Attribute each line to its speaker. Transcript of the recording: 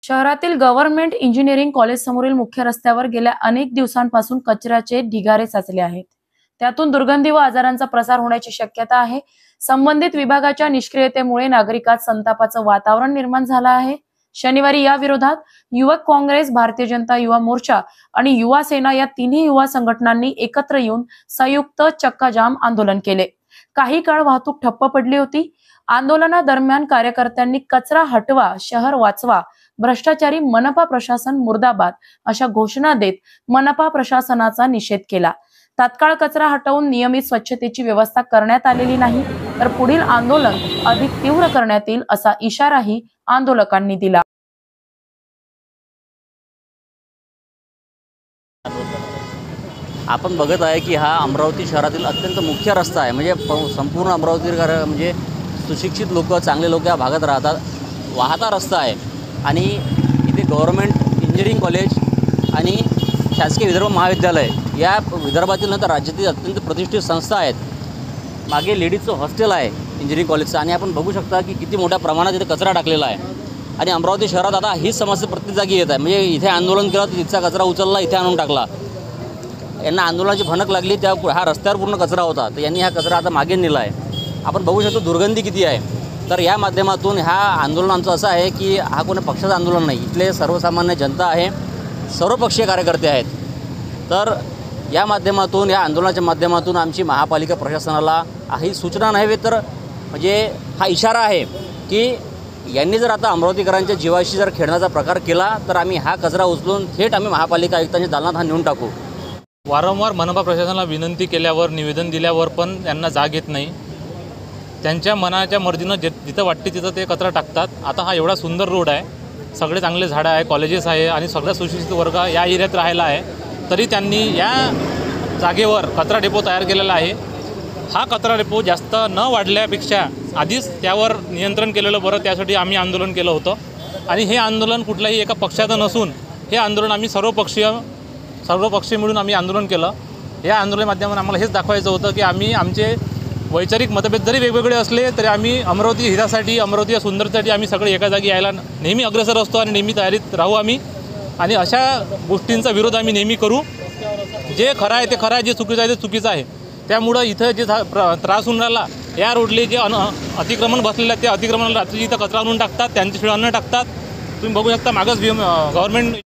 Speaker 1: शहरातील government engineering college समोरील मुख्य रस्त्यावर गेल्या अनेक दिवसांपासून कचऱ्याचे ढिगारे साचले आहेत। त्यातून दुर्गंधी व आजारांचा प्रसार होण्याची शक्यता आहे। संबंधित विभागाच्या निष्क्रियतेमुळे नागरिकात संतापाचं वातावरण निर्माण झालं आहे। शनिवारी या विरोधात युवक काँग्रेस, भारतीय जनता युवा मोर्चा आणि युवा सेना या तिन्ही युवा संघटनांनी एकत्र येऊन संयुक्त चक्काजाम आंदोलन केले। काही काळ वाहतूक ठप्प पडली होती। आंदोलनादरम्यान कार्यकर्त्यांनी कचरा हटवा, शहर वाचवा, भ्रष्टाचारी मनपा प्रशासन मुर्दाबाद अशा घोषणा देत मनपा प्रशासनाचा निषेध केला। तात्काळ कचरा हटवून नियमित स्वच्छतेची व्यवस्था करण्यात आलेली नाही तर पुढील आंदोलन अधिक तीव्र करण्यात येईल असा इशाराही आंदोलकांनी दिला।
Speaker 2: आपण बघत आहे की हा अमरावती शहरातील अत्यंत मुख्य रस्ता आहे। म्हणजे संपूर्ण अमरावतीकर म्हणजे सुशिक्षित लोक, चांगले लोक या भागात राहतात। वाहता रस्ता आहे आणि इथे गव्हर्नमेंट इंजिनिअरिंग कॉलेज आणि शासकीय विदर्भ महाविद्यालय या विदर्भातील नंतर राज्यातील अत्यंत प्रतिष्ठित संस्था आहेत। मागे लेडीजचं हॉस्टेल आहे इंजिनिअरिंग कॉलेजचं आणि आपण बघू शकता की किती मोठ्या प्रमाणात इथे कचरा टाकलेला आहे। आणि अमरावती शहरात आता हीच समस्या प्रत्येक जागी येत आहे। म्हणजे इथे आंदोलन केलं तर तिथचा कचरा उचलला, इथे आणून टाकला। यांना आंदोलनाची भनक लागली, त्या हा रस्त्यावर पूर्ण कचरा होता, तर यांनी हा कचरा आता मागे नेला आहे। आपण बघू शकतो दुर्गंधी किती आहे। तर या माध्यमातून ह्या आंदोलनाचं असं आहे की हा कोणी पक्षाचं आंदोलन नाही, इथले सर्वसामान्य जनता आहे, सर्वपक्षीय कार्यकर्ते आहेत। तर या माध्यमातून, या आंदोलनाच्या माध्यमातून आमची महापालिका प्रशासनाला ही सूचना नव्हे तर म्हणजे हा इशारा आहे की यांनी जर आता अमरावतीकरांच्या जीवाशी जर खेळण्याचा प्रकार केला तर आम्ही हा कचरा उचलून थेट आम्ही महापालिका आयुक्तांच्या दालनात हा नेऊन टाकू।
Speaker 3: वारंवार मनपा प्रशासनाला विनंती केल्यावर, निवेदन दिल्यावर पण त्यांना जाग येत नाही। त्यांच्या मनाच्या मर्जीनं जिथं वाटते तिथं ते कचरा टाकतात। आता हा एवढा सुंदर रोड आहे, सगळे चांगले झाडं आहे, कॉलेजेस आहे आणि सगळ्या सुशिक्षित वर्ग या एरियात राहायला आहे, तरी त्यांनी या जागेवर कचरा डेपो तयार केलेला आहे। हा कचरा डेपो जास्त न वाढल्यापेक्षा आधीच त्यावर नियंत्रण केलेलं बरं, त्यासाठी आम्ही आंदोलन केलं होतं। आणि हे आंदोलन कुठल्याही एका पक्षाचं नसून हे आंदोलन आम्ही सर्वपक्षीय मिळून आम्ही आंदोलन केलं। या आंदोलनाच्या माध्यमातून आम्हाला हेच दाखवायचं होतं की आम्ही आमचे वैचारिक मतभेद जरी वेगवेगळे असले तरी आम्ही अमरावती हितासाठी, अमरावती या सुंदरतेसाठी आम्ही सगळे एका जागी यायला नेहमी अग्रेसर असतो आणि नेहमी तयारीत राहू आम्ही। आणि अशा गोष्टींचा विरोध आम्ही नेहमी करू। जे खरं आहे ते खरं आहे, जे चुकीचं आहे ते चुकीचं आहे। त्यामुळं इथं जे त्रास होऊन राहिला, या रोडले जे अतिक्रमण बसलेलं आहे, त्या अतिक्रमणाला रात्री इथं कचरा आणून टाकतात, त्यांची शिळं टाकतात। तुम्ही बघू शकता मागच गव्हर्नमेंट